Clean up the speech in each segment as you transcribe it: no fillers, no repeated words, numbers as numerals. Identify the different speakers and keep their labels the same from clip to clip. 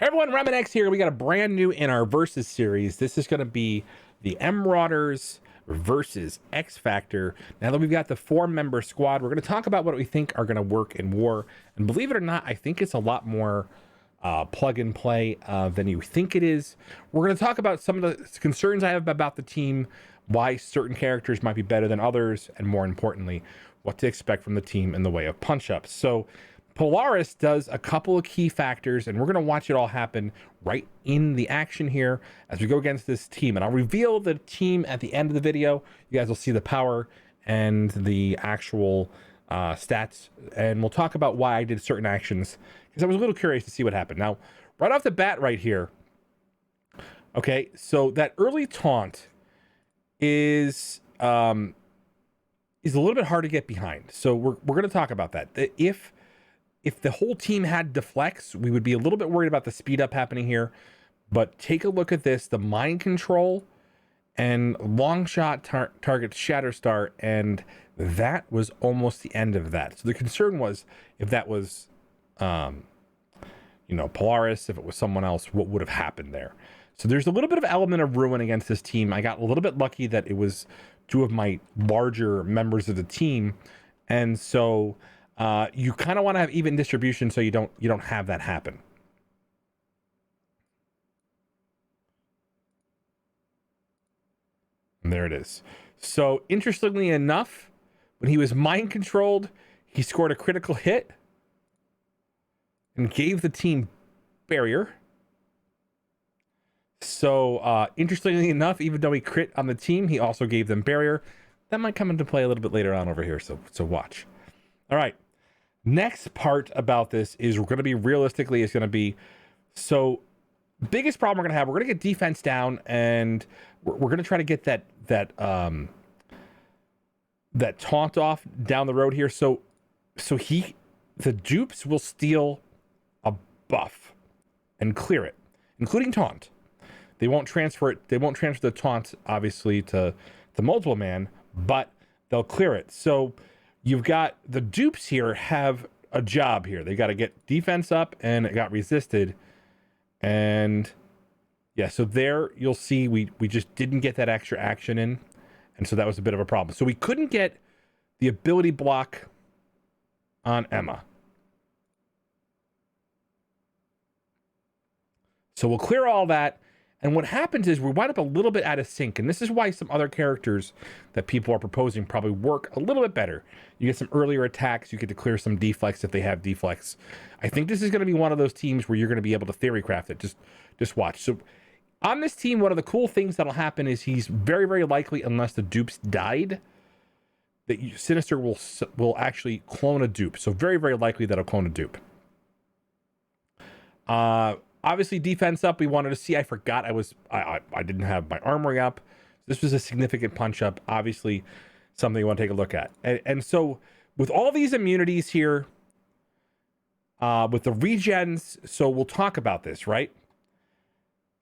Speaker 1: Hey everyone, RemanX here. We got a brand new in our Versus series. This is going to be the Marauders versus X Factor. Now that we've got the 4-member squad, we're going to talk about what we think are going to work in war. And believe it or not, I think it's a lot more plug and play than you think it is. We're going to talk about some of the concerns I have about the team, why certain characters might be better than others, and more importantly, what to expect from the team in the way of punch-ups. So Polaris does a couple of key factors, and we're going to watch it all happen right in the action here as we go against this team. And I'll reveal the team at the end of the video. You guys will see the power and the actual stats, and we'll talk about why I did certain actions, because I was a little curious to see what happened. Now, right off the bat right here, okay, so that early taunt is a little bit hard to get behind. So we're going to talk about that. If the whole team had deflects, we would be a little bit worried about the speed up happening here. But take a look at this, the mind control and long shot target Shatterstar, and that was almost the end of that. So the concern was if that was, Polaris, if it was someone else, what would have happened there? So there's a little bit of element of ruin against this team. I got a little bit lucky that it was two of my larger members of the team. And so you kind of want to have even distribution so you don't have that happen. And there it is. So interestingly enough, when he was mind controlled, he scored a critical hit and gave the team barrier. So interestingly enough, even though he crit on the team, he also gave them barrier. That might come into play a little bit later on over here. So watch. All right. Next part about this is we're going to be realistically is going to be, so biggest problem we're going to have, we're going to get defense down, and we're going to try to get that taunt off down the road here. So the dupes will steal a buff and clear it, including taunt. They won't transfer it. They won't transfer the taunt obviously to the multiple man, but they'll clear it. So you've got the dupes here have a job here. They got to get defense up, and it got resisted. And yeah, so there you'll see we just didn't get that extra action in. And so that was a bit of a problem. So we couldn't get the ability block on Emma. So we'll clear all that. And what happens is we wind up a little bit out of sync. And this is why some other characters that people are proposing probably work a little bit better. You get some earlier attacks. You get to clear some deflects if they have deflects. I think this is going to be one of those teams where you're going to be able to theory craft it. Just watch. So on this team, one of the cool things that'll happen is he's very, very likely, unless the dupes died, that Sinister will actually clone a dupe. So very, very likely that'll clone a dupe. Obviously, defense up. We wanted to see. I forgot I didn't have my armory up. This was a significant punch up. Obviously, something you want to take a look at. And so with all these immunities here, with the regens, so we'll talk about this, right?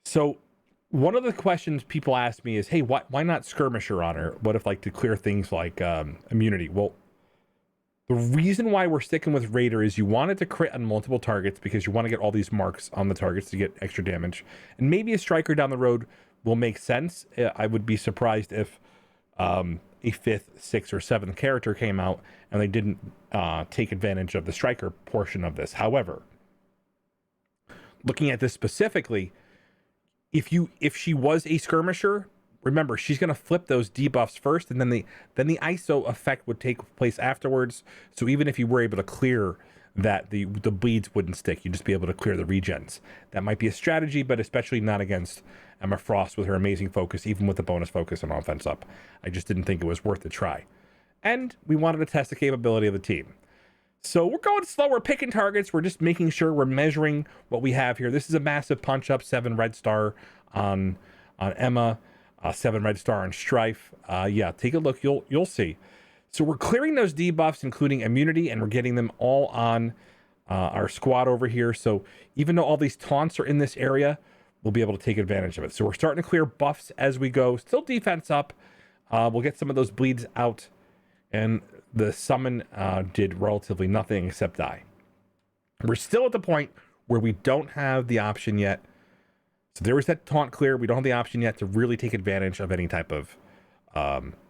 Speaker 1: So one of the questions people ask me is, hey, why not skirmisher on her? What if to clear things like immunity? Well, the reason why we're sticking with Raider is you want it to crit on multiple targets because you want to get all these marks on the targets to get extra damage. And maybe a striker down the road will make sense. I would be surprised if a 5th, 6th, or 7th character came out and they didn't take advantage of the striker portion of this. However, looking at this specifically, if she was a skirmisher, remember, she's going to flip those debuffs first, and then the ISO effect would take place afterwards. So even if you were able to clear that, the bleeds wouldn't stick. You'd just be able to clear the regens. That might be a strategy, but especially not against Emma Frost with her amazing focus, even with the bonus focus and offense up. I just didn't think it was worth the try. And we wanted to test the capability of the team. So we're going slow. We're picking targets. We're just making sure we're measuring what we have here. This is a massive punch up, 7 red star on Emma. 7 red star on Strife. Yeah, take a look. You'll see. So we're clearing those debuffs, including immunity, and we're getting them all on our squad over here. So even though all these taunts are in this area, we'll be able to take advantage of it. So we're starting to clear buffs as we go. Still defense up. We'll get some of those bleeds out. And the summon did relatively nothing except die. We're still at the point where we don't have the option yet. So there was that taunt clear. We don't have the option yet to really take advantage of any type of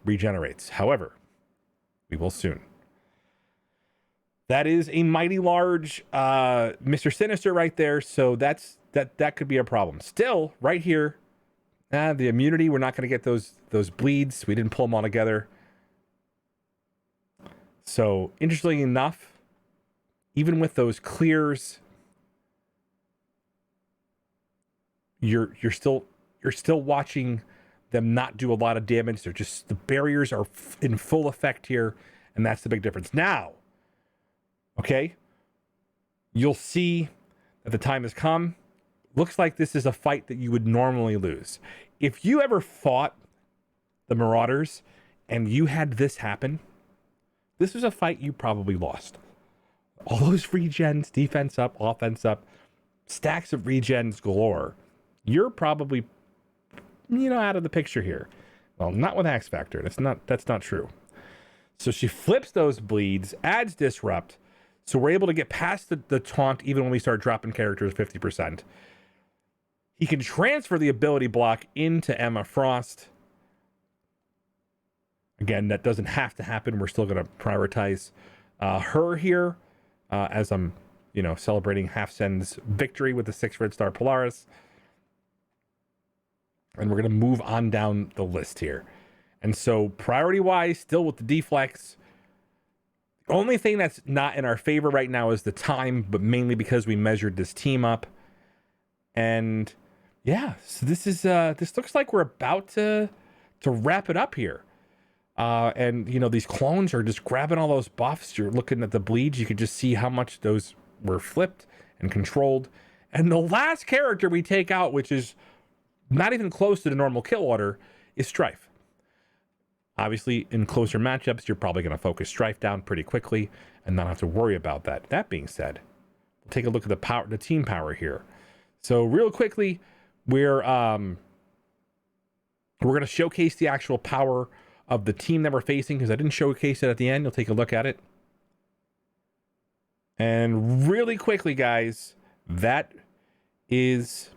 Speaker 1: regenerates. However, we will soon. That is a mighty large Mr. Sinister right there. So that could be a problem. Still, right here, the immunity, we're not going to get those bleeds. We didn't pull them all together. So interestingly enough, even with those clears, you're still watching them not do a lot of damage. They're just, the barriers are in full effect here, and that's the big difference. Now, okay, you'll see that the time has come. Looks like this is a fight that you would normally lose. If you ever fought the Marauders and you had this happen, this was a fight you probably lost. All those regens, defense up, offense up, stacks of regens galore. You're probably, out of the picture here. Well, not with X Factor. That's not true. So she flips those bleeds, adds disrupt. So we're able to get past the taunt even when we start dropping characters 50%. He can transfer the ability block into Emma Frost. Again, that doesn't have to happen. We're still going to prioritize her here as I'm, celebrating Half-Sen's victory with the 6 red star Polaris. And we're going to move on down the list here. And so priority-wise, still with the deflex. The only thing that's not in our favor right now is the time, but mainly because we measured this team up. And yeah, so this looks like we're about to wrap it up here. And these clones are just grabbing all those buffs. You're looking at the bleeds. You can just see how much those were flipped and controlled. And the last character we take out, which is not even close to the normal kill order, is Strife. Obviously, in closer matchups, you're probably going to focus Strife down pretty quickly and not have to worry about that. That being said, we'll take a look at the team power here. So real quickly, we're going to showcase the actual power of the team that we're facing, because I didn't showcase it at the end. You'll take a look at it. And really quickly, guys, that is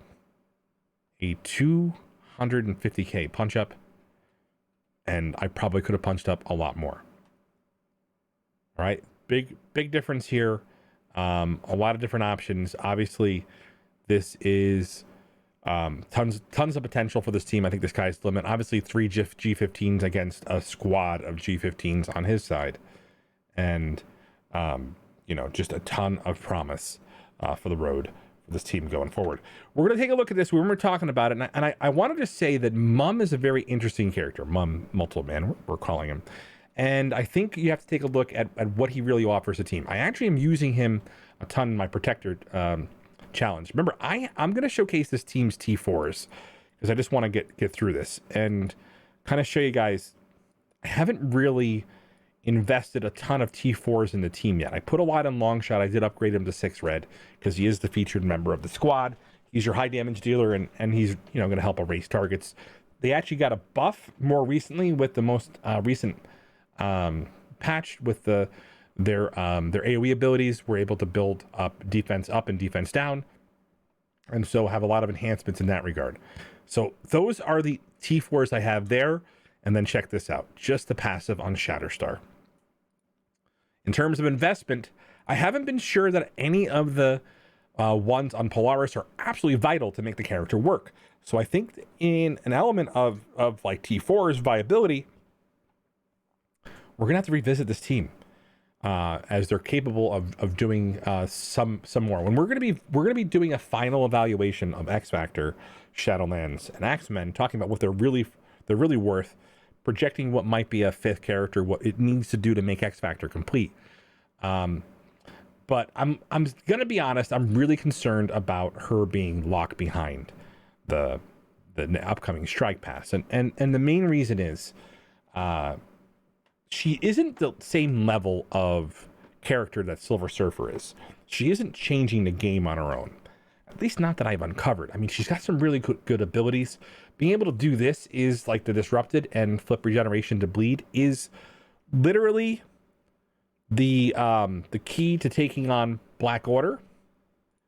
Speaker 1: a 250k punch up, and I probably could have punched up a lot more. All right, big difference here. A lot of different options. Obviously, this is tons of potential for this team. I think the sky's the limit. Obviously, 3 G15s against a squad of G15s on his side, and just a ton of promise for the road for this team going forward. We're going to take a look at this. We were talking about it, and I wanted to say that Mum is a very interesting character. Mum, multiple man, we're calling him. And I think you have to take a look at what he really offers the team. I actually am using him a ton in my Protector challenge. Remember, I'm going to showcase this team's T4s because I just want to get through this and kind of show you guys. I haven't really invested a ton of T4s in the team yet. I put a lot in Longshot. I did upgrade him to 6 red because he is the featured member of the squad. He's your high damage dealer, and he's going to help erase targets. They actually got a buff more recently with the most recent patch with their AoE abilities. We're able to build up and defense down, and so have a lot of enhancements in that regard. So those are the T4s I have there. And then check this out, just the passive on Shatterstar. In terms of investment, I haven't been sure that any of the ones on Polaris are absolutely vital to make the character work. So I think in an element of like T4's viability, we're gonna have to revisit this team as they're capable of doing some more. When we're gonna be doing a final evaluation of X Factor, Shadowlands, and X-Men, talking about what they're really worth, projecting what might be a 5th character, what it needs to do to make X Factor complete. But I'm gonna be honest, I'm really concerned about her being locked behind the upcoming strike pass, and the main reason is she isn't the same level of character that Silver Surfer is. She isn't changing the game on her own, at least not that I've uncovered. I mean, she's got some really good abilities. Being able to do this is like the disrupted and flip regeneration to bleed is literally the key to taking on Black Order.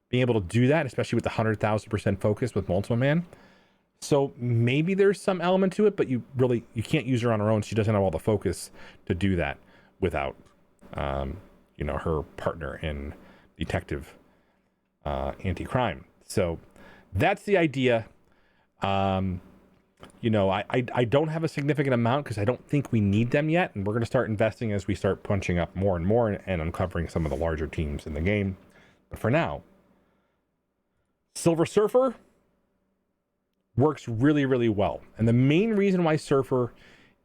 Speaker 1: being able to do that, especially with the 100,000% focus with multiple man. So maybe there's some element to it, but you can't use her on her own. She doesn't have all the focus to do that without, her partner in detective anti-crime. So that's the idea. I don't have a significant amount because I don't think we need them yet. And we're going to start investing as we start punching up more and more and uncovering some of the larger teams in the game. But for now, Silver Surfer works really, really well. And the main reason why Surfer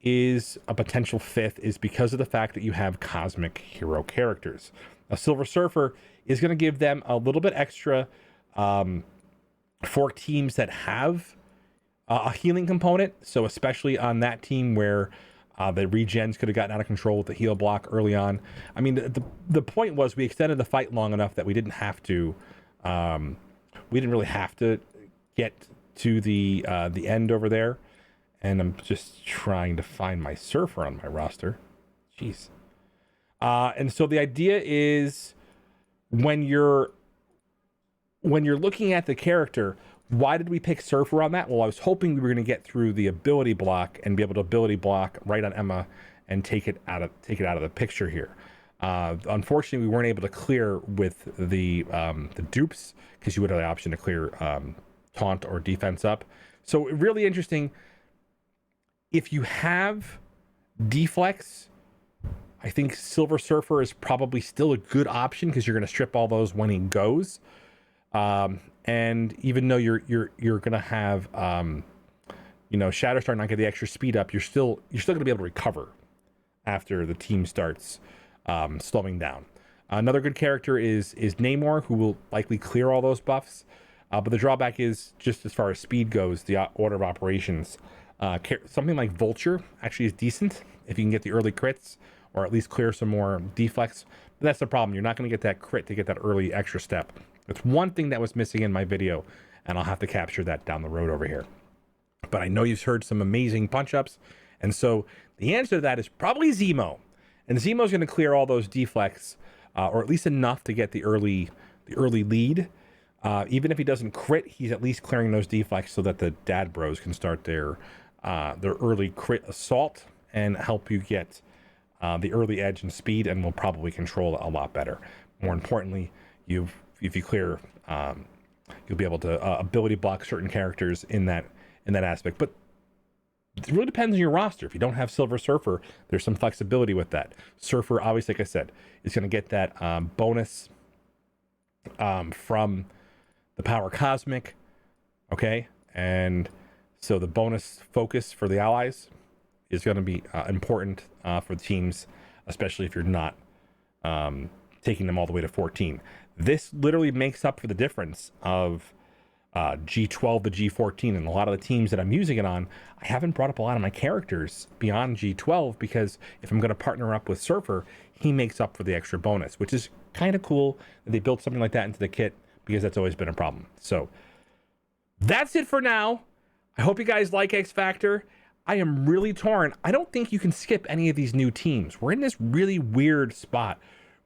Speaker 1: is a potential fifth is because of the fact that you have cosmic hero characters. Now, Silver Surfer is going to give them a little bit extra for teams that have a healing component. So especially on that team where the regens could have gotten out of control with the heal block early on. I mean, the point was we extended the fight long enough that we didn't really have to get to the end over there. And I'm just trying to find my Surfer on my roster. Jeez. And so the idea is when you're looking at the character, why did we pick Surfer on that? Well, I was hoping we were going to get through the ability block and be able to ability block right on Emma and take it out of the picture here. Unfortunately, we weren't able to clear with the dupes because you would have the option to clear taunt or defense up. So really interesting. If you have deflex, I think Silver Surfer is probably still a good option because you're going to strip all those when he goes. And even though you're going to have, Shatterstar not get the extra speed up, you're still going to be able to recover after the team starts slowing down. Another good character is Namor, who will likely clear all those buffs. But the drawback is just as far as speed goes, the order of operations. Something like Vulture actually is decent if you can get the early crits or at least clear some more deflex. But that's the problem. You're not going to get that crit to get that early extra step. That's one thing that was missing in my video, and I'll have to capture that down the road over here. But I know you've heard some amazing punch-ups, and so the answer to that is probably Zemo. And Zemo's going to clear all those deflex, or at least enough to get the early lead. Even if he doesn't crit, he's at least clearing those deflex so that the dad bros can start their early crit assault and help you get the early edge and speed, and will probably control it a lot better. More importantly, if you clear, you'll be able to ability block certain characters in that aspect. But it really depends on your roster. If you don't have Silver Surfer, there's some flexibility with that. Surfer, obviously, like I said, is going to get that bonus from the power cosmic, okay? And so the bonus focus for the allies is going to be important for the teams, especially if you're not taking them all the way to 14. This literally makes up for the difference of G12 to G14, and a lot of the teams that I'm using it on, I haven't brought up a lot of my characters beyond G12 because if I'm going to partner up with Surfer, he makes up for the extra bonus, which is kind of cool that they built something like that into the kit because that's always been a problem. So that's it for now. I hope you guys like X Factor. I am really torn. I don't think you can skip any of these new teams. We're in this really weird spot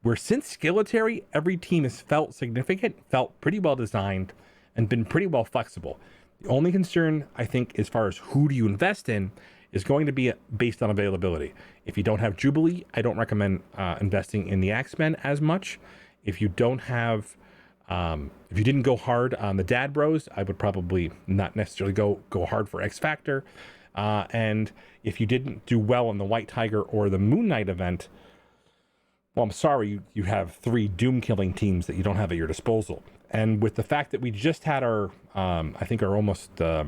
Speaker 1: where since Skilletary, every team has felt significant, felt pretty well designed, and been pretty well flexible. The only concern, I think, as far as who do you invest in, is going to be based on availability. If you don't have Jubilee, I don't recommend investing in the X-Men as much. If you don't have, if you didn't go hard on the Dad Bros, I would probably not necessarily go hard for X Factor. And if you didn't do well on the White Tiger or the Moon Knight event, well, I'm sorry, you have 3 doom killing teams that you don't have at your disposal. And with the fact that we just had our, I think our almost, I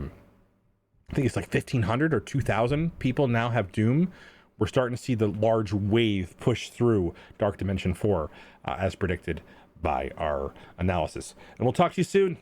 Speaker 1: think it's like 1,500 or 2,000 people now have Doom, we're starting to see the large wave push through Dark Dimension 4 as predicted by our analysis. And we'll talk to you soon.